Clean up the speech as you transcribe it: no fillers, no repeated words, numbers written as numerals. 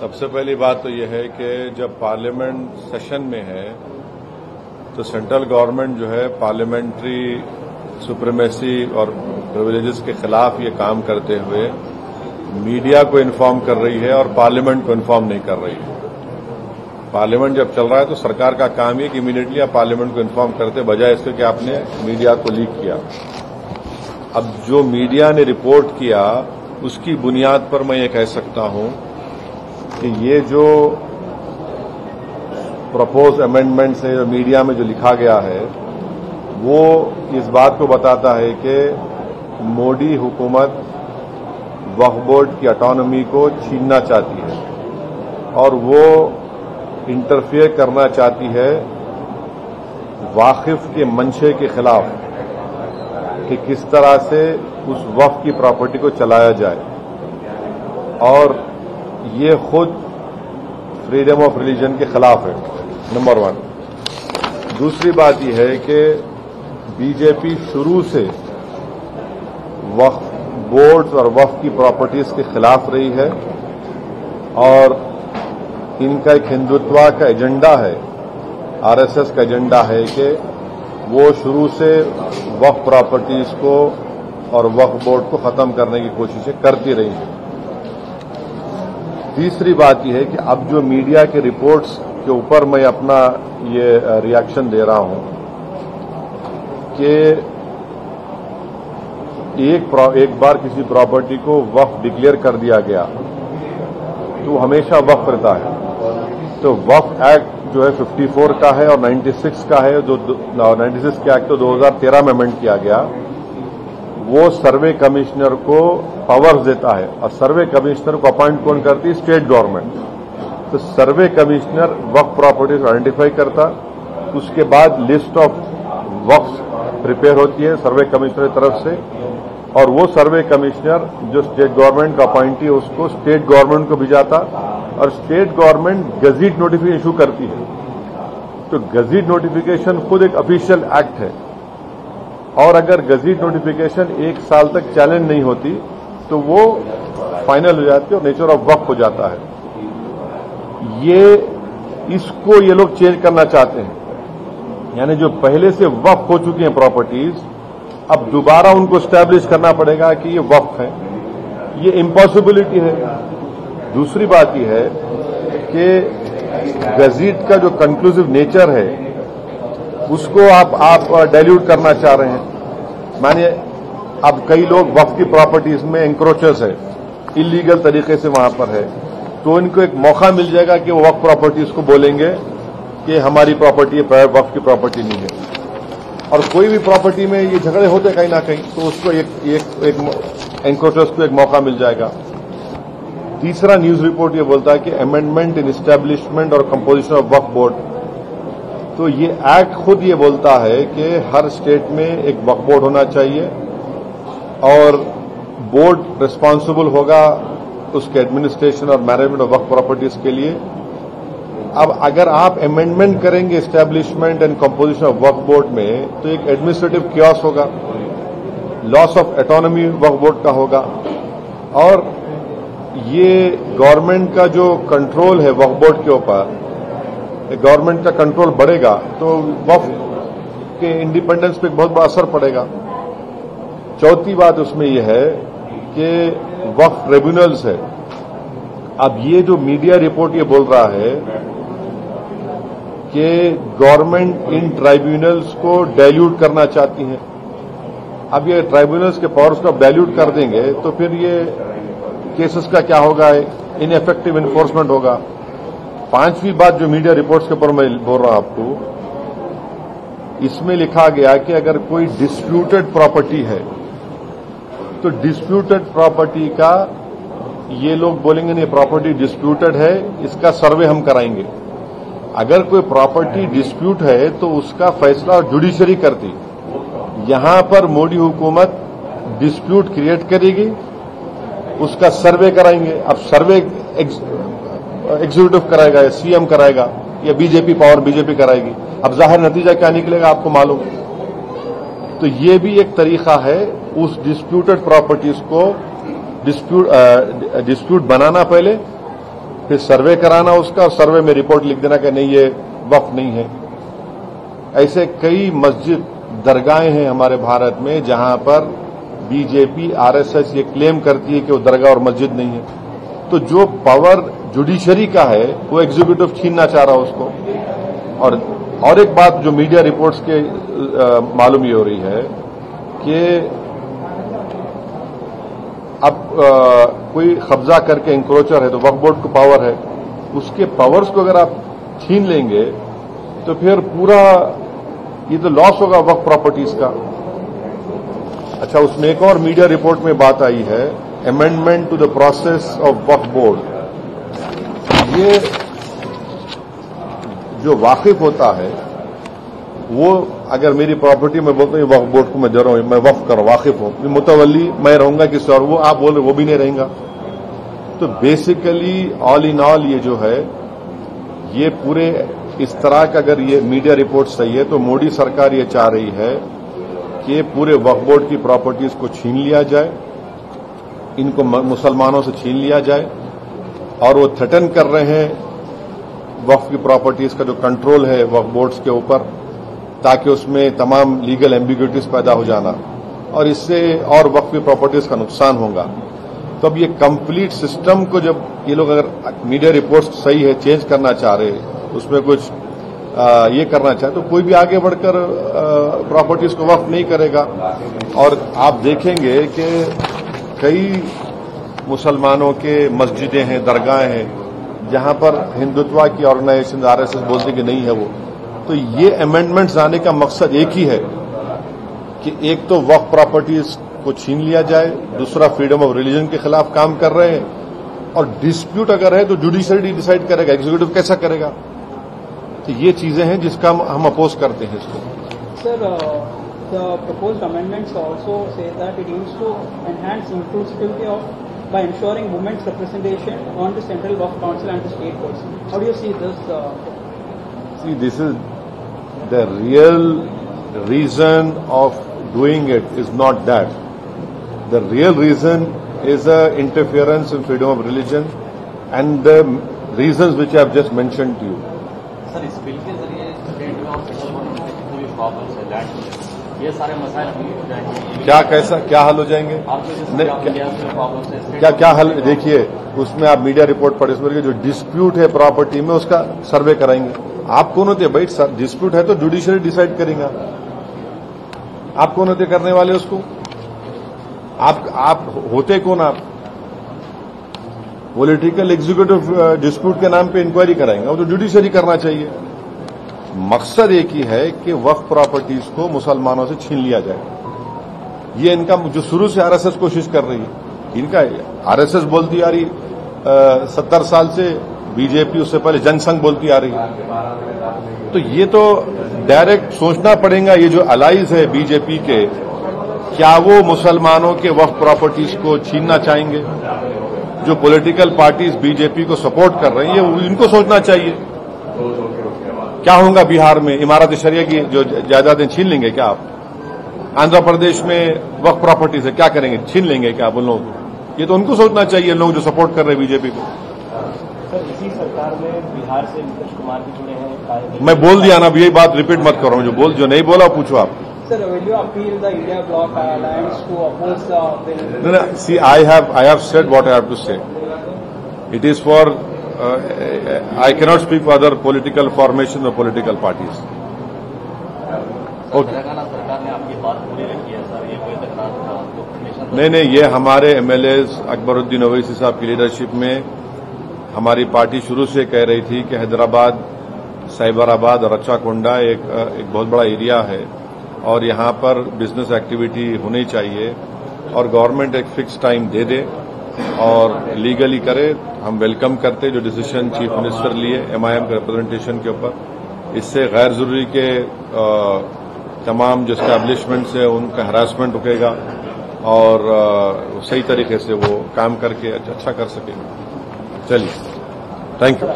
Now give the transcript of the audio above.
सबसे पहली बात तो यह है कि जब पार्लियामेंट सेशन में है तो सेंट्रल गवर्नमेंट जो है पार्लियामेंट्री सुप्रीमेसी और प्रिविलेजेस के खिलाफ ये काम करते हुए मीडिया को इन्फॉर्म कर रही है और पार्लियामेंट को इन्फॉर्म नहीं कर रही है। पार्लियामेंट जब चल रहा है तो सरकार का काम ये कि इमीडिएटली आप पार्लियामेंट को इन्फॉर्म करते बजाय इसके कि आपने मीडिया को लीक किया। अब जो मीडिया ने रिपोर्ट किया उसकी बुनियाद पर मैं ये कह सकता हूं कि ये जो प्रपोज अमेंडमेंट्स है, जो मीडिया में जो लिखा गया है, वो इस बात को बताता है कि मोदी हुकूमत वक्फ बोर्ड की ऑटोनॉमी को छीनना चाहती है और वो इंटरफेयर करना चाहती है वाकिफ के मंशे के खिलाफ कि किस तरह से उस वक्फ की प्रॉपर्टी को चलाया जाए, और ये खुद फ्रीडम ऑफ रिलीजन के खिलाफ है, नंबर 1। दूसरी बात यह है कि बीजेपी शुरू से वक्फ बोर्ड्स और वक्फ की प्रॉपर्टीज के खिलाफ रही है और इनका एक हिंदुत्व का एजेंडा है, आरएसएस का एजेंडा है कि वो शुरू से वक्फ प्रॉपर्टीज को और वक्फ बोर्ड को खत्म करने की कोशिशें करती रही हैं। तीसरी बात यह है कि अब जो मीडिया के रिपोर्ट्स के ऊपर मैं अपना ये रिएक्शन दे रहा हूं कि एक बार किसी प्रॉपर्टी को वक्फ डिक्लेयर कर दिया गया तो हमेशा वक्फ रहता है। तो वक्फ एक्ट जो है 54 का है और 96 का है, जो 96 के एक्ट तो 2013 में अमेंड किया गया। वो सर्वे कमिश्नर को पावर्स देता है और सर्वे कमिश्नर को अपॉइंट कौन करती है? State government. तो सर्वे कमिश्नर वक्फ प्रॉपर्टीज आइडेंटिफाई करता, उसके बाद लिस्ट ऑफ वक्फ प्रिपेयर होती है सर्वे कमिश्नर की तरफ से, और वो सर्वे कमिश्नर जो स्टेट गवर्नमेंट का अपॉइंटी है उसको स्टेट गवर्नमेंट को भिजाता और state government gazette notification issue करती है। तो गजीट नोटिफिकेशन खुद एक ऑफिशियल एक्ट है और अगर गजीट नोटिफिकेशन 1 साल तक चैलेंज नहीं होती तो वो फाइनल हो जाती है और नेचर ऑफ वक्फ हो जाता है। इसको ये लोग चेंज करना चाहते हैं, यानी जो पहले से वक्फ हो चुकी हैं प्रॉपर्टीज, अब दोबारा उनको स्टैब्लिश करना पड़ेगा कि ये वक्फ है। ये इम्पॉसिबिलिटी है। दूसरी बात यह है कि गजीट का जो कंक्लूसिव नेचर है उसको आप डाइल्यूट करना चाह रहे हैं। मानिए अब कई लोग वक्फ की प्रॉपर्टीज में एंक्रोचर्स है, इलीगल तरीके से वहां पर है, तो इनको एक मौका मिल जाएगा कि वो वक्फ प्रॉपर्टीज को बोलेंगे कि हमारी प्रॉपर्टी है, वक्फ की प्रॉपर्टी नहीं है। और कोई भी प्रॉपर्टी में ये झगड़े होते कहीं ना कहीं, तो उसको एक एंक्रोचर्स को एक मौका मिल जाएगा। तीसरा न्यूज रिपोर्ट ये बोलता है कि अमेंडमेंट इन एस्टैब्लिशमेंट और कंपोजिशन ऑफ वक्फ बोर्ड। तो ये एक्ट खुद ये बोलता है कि हर स्टेट में एक वक्फ बोर्ड होना चाहिए और बोर्ड रिस्पांसिबल होगा उसके एडमिनिस्ट्रेशन और मैनेजमेंट ऑफ वक्फ प्रॉपर्टीज के लिए। अब अगर आप अमेंडमेंट करेंगे एस्टैब्लिशमेंट एंड कंपोजिशन ऑफ वक्फ बोर्ड में तो एक एडमिनिस्ट्रेटिव कियोस होगा, loss of autonomy Waqf board का होगा, और ये गवर्नमेंट का जो कंट्रोल है वक्फ बोर्ड के ऊपर, गवर्नमेंट का कंट्रोल बढ़ेगा तो वक्फ के इंडिपेंडेंस पे बहुत बड़ा असर पड़ेगा। चौथी बात उसमें यह है कि वक्फ ट्रिब्यूनल्स है। अब ये जो मीडिया रिपोर्ट ये बोल रहा है कि गवर्नमेंट इन ट्राइब्यूनल्स को डाइल्यूट करना चाहती है। अब ये ट्राइब्यूनल्स के पावर्स को डाइल्यूट कर देंगे तो फिर ये केसेस का क्या होगा? इनएफेक्टिव इन्फोर्समेंट होगा। पांचवी बात जो मीडिया रिपोर्ट्स के ऊपर मैं बोल रहा हूं आपको, इसमें लिखा गया कि अगर कोई डिस्प्यूटेड प्रॉपर्टी है तो डिस्प्यूटेड प्रॉपर्टी का ये लोग बोलेंगे नहीं प्रॉपर्टी डिस्प्यूटेड है, इसका सर्वे हम कराएंगे। अगर कोई प्रॉपर्टी डिस्प्यूट है तो उसका फैसला जुडिशरी करती। यहां पर मोदी हुकूमत डिस्प्यूट क्रिएट करेगी, उसका सर्वे कराएंगे। अब सर्वे एग्जीक्यूटिव कराएगा या सीएम कराएगा या बीजेपी पावर बीजेपी कराएगी। अब जाहिर नतीजा क्या निकलेगा आपको मालूम। तो ये भी एक तरीका है उस डिस्प्यूटेड प्रॉपर्टीज को डिस्प्यूट बनाना पहले, फिर सर्वे कराना उसका और सर्वे में रिपोर्ट लिख देना कि नहीं ये वक्फ नहीं है। ऐसे कई मस्जिद दरगाहें हैं हमारे भारत में जहां पर बीजेपी आरएसएस ये क्लेम करती है कि वो दरगाह और मस्जिद नहीं है। तो जो पावर जुडिशरी का है वो एग्जीक्यूटिव छीनना चाह रहा है उसको। और एक बात जो मीडिया रिपोर्ट्स के मालूम ये हो रही है कि अब कोई कब्जा करके इंक्रोचर है तो वक्फ बोर्ड को पावर है, उसके पावर्स को अगर आप छीन लेंगे तो फिर पूरा ये तो लॉस होगा वक्फ प्रॉपर्टीज का। अच्छा, उसमें एक और मीडिया रिपोर्ट में बात आई है amendment to the process of वक्फ बोर्ड। ये जो वाकिफ होता है वो अगर मेरी प्रॉपर्टी में बोलता हूं वक्फ बोर्ड को मैं दे रहा हूं, मैं वक्फ कर वाकिफ हूं, मुतवल्ली मैं रहूंगा किसी और, वो आप बोल रहे वो भी नहीं रहेगा। तो बेसिकली ऑल इन ऑल ये जो है ये पूरे इस तरह का अगर ये मीडिया रिपोर्ट सही है तो मोदी सरकार ये चाह रही है कि पूरे वक्फ बोर्ड की प्रॉपर्टीज को छीन लिया जाए, इनको मुसलमानों से छीन लिया जाए। और वो थ्रेटन कर रहे हैं वक्फ की प्रॉपर्टीज का जो कंट्रोल है वक्फ बोर्ड्स के ऊपर, ताकि उसमें तमाम लीगल एम्बिग्यूटीज पैदा हो जाना और इससे और वक्फ की प्रॉपर्टीज का नुकसान होगा। तो अब ये कंप्लीट सिस्टम को जब ये लोग अगर मीडिया रिपोर्ट्स सही है चेंज करना चाह रहे, उसमें कुछ ये करना चाहे तो कोई भी आगे बढ़कर प्रॉपर्टीज को वक्फ नहीं करेगा। और आप देखेंगे कि कई मुसलमानों के मस्जिदें हैं, दरगाहें हैं जहां पर हिंदुत्व की ऑर्गेनाइजेशन आरएसएस बोलते कि नहीं है वो। तो ये अमेंडमेंट्स आने का मकसद एक ही है कि एक तो वक्फ प्रॉपर्टीज को छीन लिया जाए, दूसरा फ्रीडम ऑफ रिलीजन के खिलाफ काम कर रहे हैं, और डिस्प्यूट अगर है तो जुडिशरी डिसाइड करेगा, एग्जीक्यूटिव कैसा करेगा। तो ये चीजें हैं जिसका हम अपोज करते हैं इसको। Sir, the proposed amendments also say that it aims to enhance inclusivity of by ensuring women's representation on the Central Waqf Council and the state boards. How do you see this? See, this is the real reason of doing it is not that. The real reason is interference in freedom of religion and the reasons which I have just mentioned to you. Sir, इस bill के जरिए state में और central government के जितने भी problems है land ये सारे मसाइल हो जाएंगे। क्या कैसा क्या हल हो जाएंगे? क्या हल? देखिए, उसमें आप मीडिया रिपोर्ट पढ़े, इसमें जो डिस्प्यूट है प्रॉपर्टी में उसका सर्वे कराएंगे। आप कौन होते हैं भाई? डिस्प्यूट है तो जुडिशरी डिसाइड करेगा। आप कौन होते करने वाले उसको? आप होते कौन? आप पॉलिटिकल एग्जीक्यूटिव डिस्प्यूट के नाम पे इंक्वायरी कराएंगे, वो तो जुडिशरी करना चाहिए। मकसद एक ही है कि वक्फ प्रॉपर्टीज को मुसलमानों से छीन लिया जाए। ये इनका जो शुरू से आरएसएस कोशिश कर रही है, इनका आरएसएस बोलती आ रही 70 साल से, बीजेपी उससे पहले जनसंघ बोलती आ रही है। तो ये तो डायरेक्ट सोचना पड़ेगा, ये जो अलाइज है बीजेपी के, क्या वो मुसलमानों के वक्फ प्रॉपर्टीज को छीनना चाहेंगे? जो पॉलिटिकल पार्टीज बीजेपी को सपोर्ट कर रही है इनको सोचना चाहिए क्या होगा बिहार में। इमारत शरिया की जो जायदादें छीन लेंगे क्या आप? आंध्र प्रदेश में वक्फ प्रॉपर्टीज है, क्या करेंगे? छीन लेंगे क्या आप उन लोगों को? ये तो उनको सोचना चाहिए, लोग जो सपोर्ट कर रहे हैं बीजेपी को। सर, इसी सरकार में बिहार से नीतीश कुमार भी जुड़े हैं। मैं बोल दिया ना, अब यही बात रिपीट मत करो, जो नहीं बोला पूछो आप। Sir, will you appeal the India Bloc alliance to oppose the bill? No. See, I have said what I have to say. It is for I cannot speak for other political formations or political parties. Okay. सरकार ने आपकी बात पूरी रखी है sir, ये कोई तकरार नहीं, ये हमारे एमएलएज अकबरुद्दीन ओवैसी साहब की लीडरशिप में हमारी पार्टी शुरू से कह रही थी कि हैदराबाद, साइबराबाद और रच्चाकोंडा एक बहुत बड़ा एरिया है और यहां पर बिजनेस एक्टिविटी होनी चाहिए और गवर्नमेंट एक फिक्स टाइम दे दे और लीगली करे। हम वेलकम करते जो डिसीजन चीफ मिनिस्टर लिए एमआईएम के रिप्रेजेंटेशन के ऊपर। इससे गैर जरूरी के तमाम जो एस्टैब्लिशमेंट्स है उनका हरासमेंट रुकेगा और सही तरीके से वो काम करके अच्छा कर सकेंगे। चलिए, थैंक यू।